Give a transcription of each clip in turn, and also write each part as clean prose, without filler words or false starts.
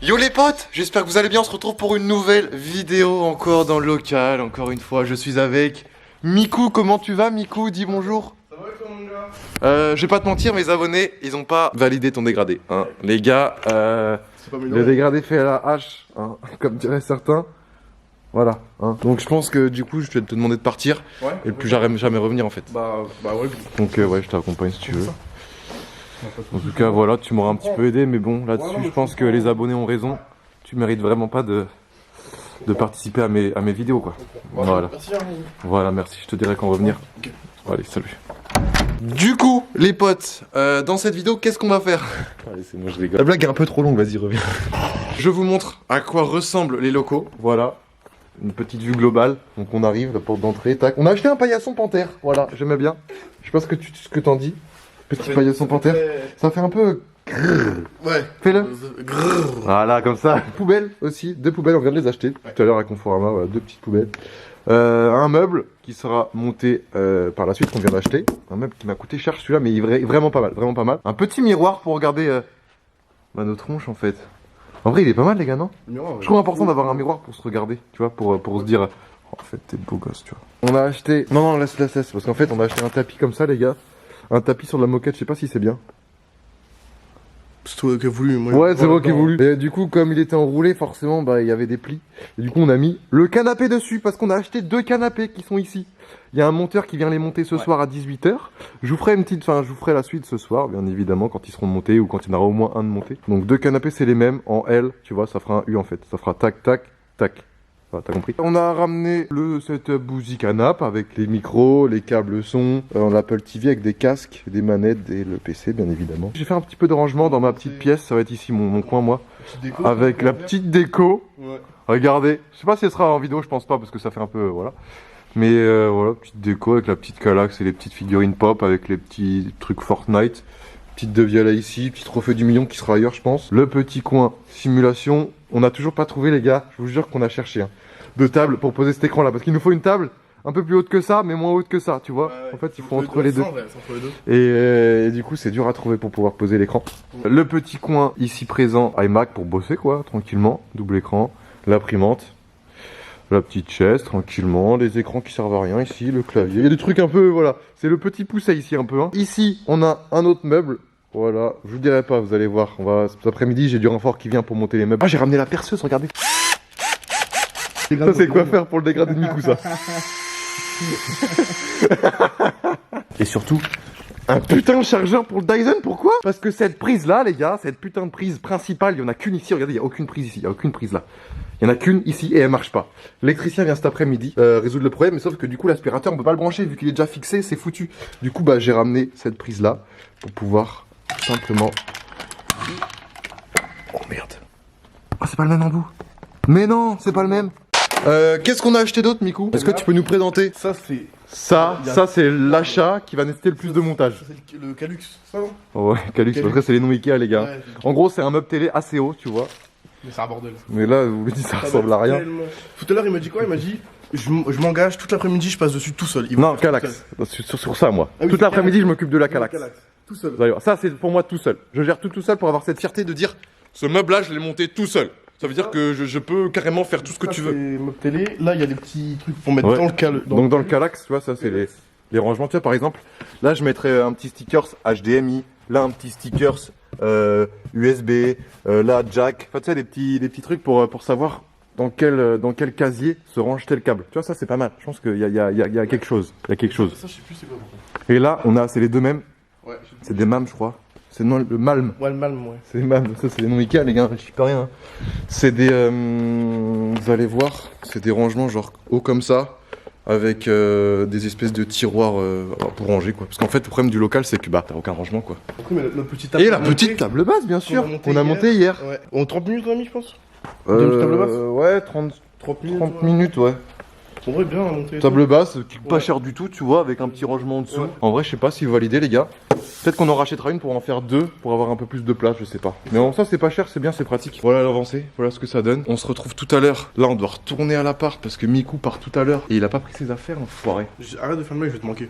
Yo les potes, j'espère que vous allez bien, on se retrouve pour une nouvelle vidéo encore dans le local. Encore une fois, je suis avec Miku. Comment tu vas Miku? Dis bonjour. Ça va toi mon gars? Je vais pas te mentir, mes abonnés, ils ont pas validé ton dégradé, hein. Les gars, le dégradé fait à la hache, hein, comme diraient certains. Voilà, hein. Donc je pense que du coup je vais te demander de partir, ouais, et plus jamais revenir en fait. Bah ouais. Donc ouais, je t'accompagne si tu veux. En tout cas voilà, tu m'auras un petit peu aidé, mais bon là-dessus je pense que les abonnés ont raison. Tu mérites vraiment pas de participer à mes vidéos quoi. Voilà. Merci, Voilà, merci, je te dirai quand revenir. Okay. Allez, salut. Du coup, les potes, dans cette vidéo, qu'est-ce qu'on va faire? Allez, c'est moi, je rigole. La blague est un peu trop longue, vas-y, reviens. Je vous montre à quoi ressemblent les locaux. Voilà, une petite vue globale. Donc on arrive, la porte d'entrée, tac. On a acheté un paillasson panthère, voilà, j'aimais bien. Je sais pas ce que t'en dis. Petit paillasson panthère. Ça fait un peu... Ouais. Fais-le. Voilà, comme ça. Poubelle aussi, 2 poubelles, on vient de les acheter tout à l'heure à Conforama, voilà, 2 petites poubelles. Un meuble qui sera monté par la suite qu'on vient d'acheter. Un meuble qui m'a coûté cher celui-là, mais il est vraiment pas mal, vraiment pas mal. Un petit miroir pour regarder nos tronches en fait. En vrai il est pas mal les gars, non? Miroir, ouais. Je trouve important d'avoir un miroir pour se regarder, tu vois, pour se dire oh, en fait t'es beau gosse, tu vois. On a acheté... Non, laisse, parce qu'en fait on a acheté un tapis comme ça les gars. Un tapis sur de la moquette, je sais pas si c'est bien. C'est toi qui as voulu, moi. Ouais, c'est moi qui ai voulu. Et du coup, comme il était enroulé, forcément, bah, il y avait des plis. Et du coup, on a mis le canapé dessus, parce qu'on a acheté 2 canapés qui sont ici. Il y a un monteur qui vient les monter ce soir à 18 h. Je vous ferai la suite ce soir, bien évidemment, quand ils seront montés ou quand il y en aura au moins un de monté. Donc 2 canapés, c'est les mêmes, en L, tu vois, ça fera un U en fait. Ça fera tac, tac, tac. T'as compris. On a ramené le setup Boozy Canap avec les micros, les câbles son, l'Apple TV avec des casques, des manettes et le PC bien évidemment. J'ai fait un petit peu de rangement dans ma petite pièce, ça va être ici mon coin moi. Déco, avec la petite déco. Ouais. Regardez, je sais pas si elle sera en vidéo, je pense pas parce que ça fait un peu voilà. Mais voilà, petite déco avec la petite Calax et les petites figurines pop avec les petits trucs Fortnite. Petite devielle ici, petit trophée du million qui sera ailleurs je pense. Le petit coin simulation, on n'a toujours pas trouvé les gars, je vous jure qu'on a cherché hein, de table pour poser cet écran là. Parce qu'il nous faut une table un peu plus haute que ça, mais moins haute que ça, tu vois. Ouais, en fait il faut entre les deux. Et du coup c'est dur à trouver pour pouvoir poser l'écran. Ouais. Le petit coin ici présent, iMac pour bosser quoi, tranquillement. Double écran, l'imprimante. La petite chaise, tranquillement, les écrans qui servent à rien ici, le clavier, il y a des trucs un peu, voilà, c'est le petit pousset ici un peu. Hein. Ici, on a un autre meuble, voilà, je vous dirai pas, vous allez voir, cet après-midi, j'ai du renfort qui vient pour monter les meubles. Ah, j'ai ramené la perceuse, regardez. Ça, c'est quoi faire pour le dégradé de Miku, ça. Et surtout, un putain de chargeur pour le Dyson, pourquoi? Parce que cette prise là, les gars, cette putain de prise principale, il y en a qu'une ici, regardez, il n'y a aucune prise ici, il n'y a aucune prise là. Il n'y en a qu'une ici et elle marche pas. L'électricien vient cet après-midi résoudre le problème, mais sauf que du coup l'aspirateur on peut pas le brancher vu qu'il est déjà fixé, c'est foutu. Du coup bah j'ai ramené cette prise là pour pouvoir simplement... Oh merde. Ah c'est pas le même embout. Mais non, c'est pas le même. Qu'est-ce qu'on a acheté d'autre Miku? Est-ce que tu peux nous présenter? Ça c'est... Ça c'est l'achat qui va nécessiter le plus de montage. Ça c'est le Calux, ça non? Oh ouais, Calux, après c'est les noms Ikea les gars. Ouais, en gros c'est un meuble télé assez haut, tu vois. Mais c'est un bordel. Mais là, vous me dites, ça ressemble à rien. Tout à l'heure, il m'a dit quoi? Il m'a dit, je m'engage toute l'après-midi, je passe dessus tout seul. Non, Calax. Sur ça, moi. Ah oui, toute l'après-midi, je m'occupe de la Calax. Tout seul. Ça, c'est pour moi tout seul. Je gère tout seul pour avoir cette fierté de dire, ce meuble-là, je l'ai monté tout seul. Ça veut dire que je peux carrément faire tout ce que tu veux. Meuble télé. Là, il y a des petits trucs pour mettre dans le Calax. Donc dans le Calax, tu vois, ça, c'est les rangements. Tu vois, par exemple, là, je mettrais un petit stickers HDMI. Là, un petit stickers USB, là jack, enfin tu sais des petits trucs pour savoir dans quel casier se range tel câble. Tu vois ça c'est pas mal. Je pense qu'il y a quelque chose. Il y a quelque chose. Ça je sais plus c'est quoi. Et là c'est les deux mêmes. Ouais. C'est des MAM je crois. C'est le Malm. Ouais le Malm ouais. C'est MAM. Ça c'est des noms Ikea les gars. Je suis pas rien. Hein. C'est des vous allez voir. C'est des rangements genre haut comme ça. Avec des espèces de tiroirs pour ranger quoi. Parce qu'en fait le problème du local c'est que bah t'as aucun rangement quoi. Mais notre petite table et la petite table basse bien sûr qu'on a montée hier. Ouais. En 30 minutes on a mis je pense. Table basse. Ouais 30 minutes ouais. En vrai bien à monter. Table basse qui coûte pas cher du tout tu vois avec un petit rangement en dessous. Ouais. En vrai je sais pas si vous validez les gars. Peut-être qu'on en rachètera une pour en faire 2 pour avoir un peu plus de place, je sais pas. Mais bon, ça c'est pas cher, c'est bien, c'est pratique. Voilà l'avancée, voilà ce que ça donne. On se retrouve tout à l'heure. Là on doit retourner à l'appart parce que Miku part tout à l'heure et il a pas pris ses affaires, enfoiré. Arrête de faire le mec, je vais te manquer.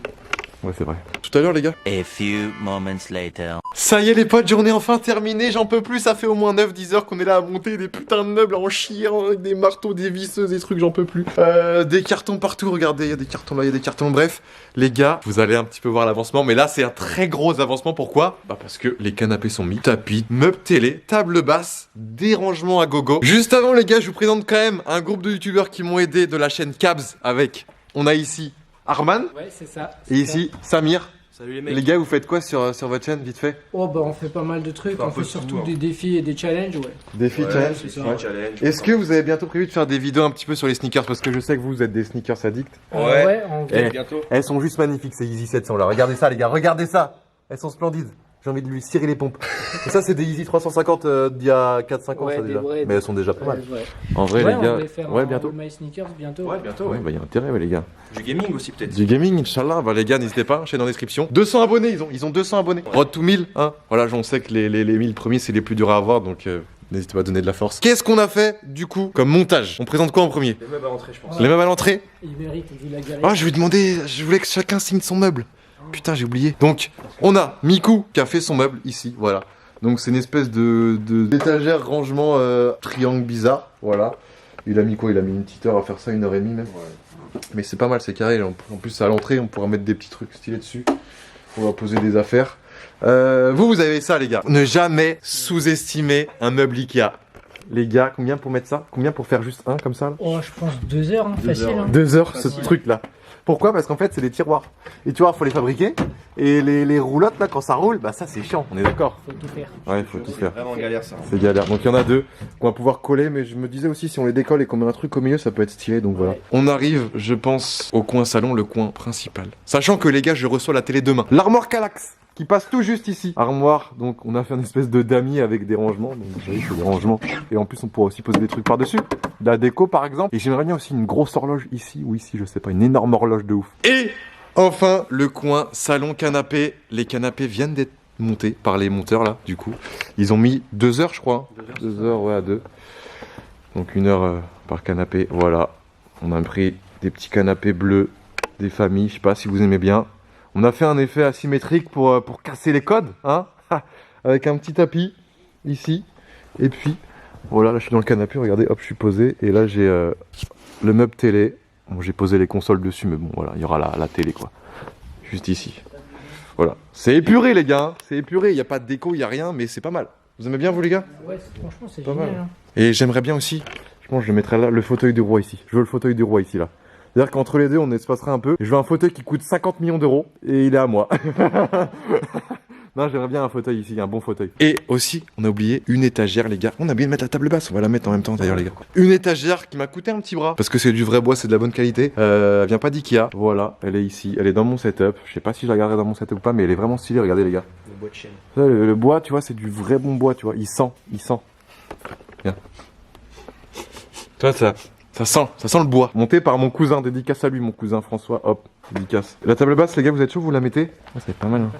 Ouais, c'est vrai. Tout à l'heure, les gars. A few moments later. Ça y est, les potes, journée enfin terminée. J'en peux plus. Ça fait au moins 9-10 heures qu'on est là à monter des putains de meubles en chiant avec des marteaux, des visseuses, des trucs, j'en peux plus. Des cartons partout. Regardez, il y a des cartons là, il y a des cartons. Bref, les gars, vous allez un petit peu voir l'avancement. Mais là, c'est un très gros avancement. Pourquoi? Bah, parce que les canapés sont mis, tapis, meubles télé, table basse, des rangements à gogo. Juste avant, les gars, je vous présente quand même un groupe de youtubeurs qui m'ont aidé de la chaîne Cabs avec. On a ici Arman. Ouais, c'est ça. Et ici Samir. Salut les mecs. Les gars, vous faites quoi sur votre chaîne, vite fait? Oh bah on fait pas mal de trucs, on fait surtout des défis et des challenges, ouais. Défi challenge. c'est ça. Ouais. Challenge. Est-ce que vous avez bientôt prévu de faire des vidéos un petit peu sur les sneakers? Parce que je sais que vous êtes des sneakers addicts. Ouais. on Eh, Bientôt. elles sont juste magnifiques, ces Yeezy 700 là. Regardez ça, les gars, regardez ça. Elles sont splendides. J'ai envie de lui cirer les pompes. Et ça, c'est des Yeezy 350 d'il y a 4-5 ans, Ouais, ça des déjà. vrais, Mais elles sont déjà pas mal. ouais. En vrai, Ouais, les on gars. voulait faire Ouais, un bientôt. My Sneakers bientôt. Ouais, bientôt. Ouais, bah, il y a intérêt, ouais, les gars. Du gaming aussi peut-être. Du gaming, Inch'Allah. Bah, les gars, n'hésitez pas, chaîne en description. 200 abonnés, ils ont 200 abonnés. Road to 1000, hein. Voilà, on sait que les 1000 premiers, c'est les plus durs à avoir, donc n'hésitez pas à donner de la force. Qu'est-ce qu'on a fait, du coup, comme montage? On présente quoi en premier? Les meubles à rentrer, je pense. Les meubles à l'entrée? Il mérite vu la galère. Ah, je lui ai demandé, je voulais que chacun signe son meuble. Putain, j'ai oublié. Donc, on a Miku qui a fait son meuble ici, voilà. Donc, c'est une espèce d'étagère rangement triangle bizarre, voilà. Il a mis quoi? Il a mis une petite heure à faire ça, 1h30 même. Ouais. Mais c'est pas mal, c'est carré. En plus, à l'entrée, on pourra mettre des petits trucs stylés dessus. On va poser des affaires. Vous avez ça, les gars. Ne jamais sous-estimer un meuble Ikea. Les gars, combien pour mettre ça? Combien pour faire juste un comme ça là? Oh, je pense 2 heures, hein, 2 facile. heures, Hein. 2 heures, ce Facile. truc-là. Pourquoi? Parce qu'en fait, c'est des tiroirs. Les tiroirs, faut les fabriquer. Et les roulottes, là, quand ça roule, bah ça, c'est chiant. On est d'accord? Faut tout faire. Ouais, faut tout faire. Vraiment galère ça. C'est galère. Donc, il y en a 2 qu'on va pouvoir coller. Mais je me disais aussi, si on les décolle et qu'on met un truc au milieu, ça peut être stylé. Donc voilà. Ouais. On arrive, je pense, au coin salon, le coin principal. Sachant que, les gars, je reçois la télé demain. L'armoire Calax qui passe tout juste ici. Armoire, donc on a fait une espèce de damier avec des rangements. Donc vous voyez, c'est des rangements. Et en plus, on pourra aussi poser des trucs par-dessus. De la déco, par exemple. Et j'aimerais bien aussi une grosse horloge ici ou ici, je sais pas, une énorme horloge de ouf. Et enfin, le coin salon canapé. Les canapés viennent d'être montés par les monteurs là, du coup. Ils ont mis 2 heures, je crois. 2 heures, ouais, à 2. Donc 1 heure par canapé. Voilà. On a pris des petits canapés bleus, des familles. Je sais pas si vous aimez bien. On a fait un effet asymétrique pour casser les codes, hein, avec un petit tapis ici. Et puis, voilà, là je suis dans le canapé, regardez, hop, je suis posé. Et là j'ai le meuble télé. Bon, j'ai posé les consoles dessus, mais bon, voilà, il y aura la télé, quoi. Juste ici. Voilà. C'est épuré, les gars, hein, c'est épuré. Il n'y a pas de déco, il n'y a rien, mais c'est pas mal. Vous aimez bien, vous, les gars? Ouais, franchement, c'est Pas génial. mal. Hein. Et j'aimerais bien aussi, je pense que je mettrais là le fauteuil du roi ici. Je veux le fauteuil du roi ici, là. C'est-à-dire qu'entre les deux, on espacerait un peu. Je veux un fauteuil qui coûte 50 millions d'euros et il est à moi. Non, j'aimerais bien un fauteuil ici, un bon fauteuil. Et aussi, on a oublié une étagère, les gars. On a oublié de mettre la table basse, on va la mettre en même temps d'ailleurs, les gars. Une étagère qui m'a coûté un petit bras. Parce que c'est du vrai bois, c'est de la bonne qualité. Elle vient pas d'Ikea. Voilà, elle est ici, elle est dans mon setup. Je sais pas si je la garderai dans mon setup ou pas, mais elle est vraiment stylée, regardez, les gars. Le bois de chaîne. Ça, le bois, tu vois, c'est du vrai bon bois, tu vois. Il sent. Viens. Tu vois, ça sent le bois. Monté par mon cousin, dédicace à lui, mon cousin François, hop, dédicace. La table basse, les gars, vous êtes chaud, vous la mettez? Ah, c'est pas mal, hein.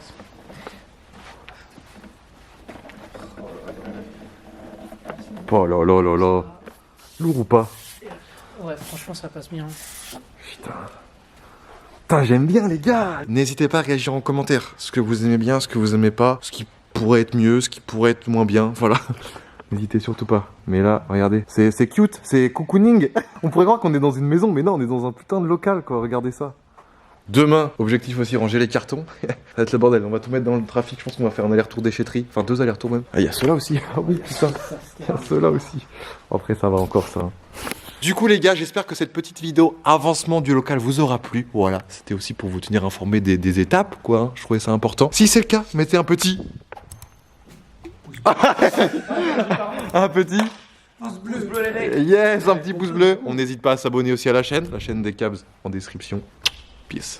Oh là là là là. Lourd ou pas? Ouais, franchement, ça passe bien. Putain, j'aime bien, les gars. N'hésitez pas à réagir en commentaire. Ce que vous aimez bien, ce que vous aimez pas, ce qui pourrait être mieux, ce qui pourrait être moins bien, voilà. N'hésitez surtout pas. Mais là, regardez, c'est cute, c'est cocooning. On pourrait croire qu'on est dans une maison, mais non, on est dans un putain de local, quoi. Regardez ça. Demain, objectif aussi, ranger les cartons. Ça va être le bordel, on va tout mettre dans le trafic. Je pense qu'on va faire un aller-retour déchetterie. Enfin, 2 allers-retours même. Ah, il y a ceux-là aussi. Ah oui, putain. Il y a ceux-là aussi. Après, ça va encore, ça. Du coup, les gars, j'espère que cette petite vidéo avancement du local vous aura plu. Voilà, c'était aussi pour vous tenir informé des étapes, quoi. Hein. Je trouvais ça important. Si c'est le cas, mettez un petit... un petit... Pouce bleu les mecs. Yes, un petit pouce bleu. On n'hésite pas à s'abonner aussi à la chaîne des Cabs en description. Peace.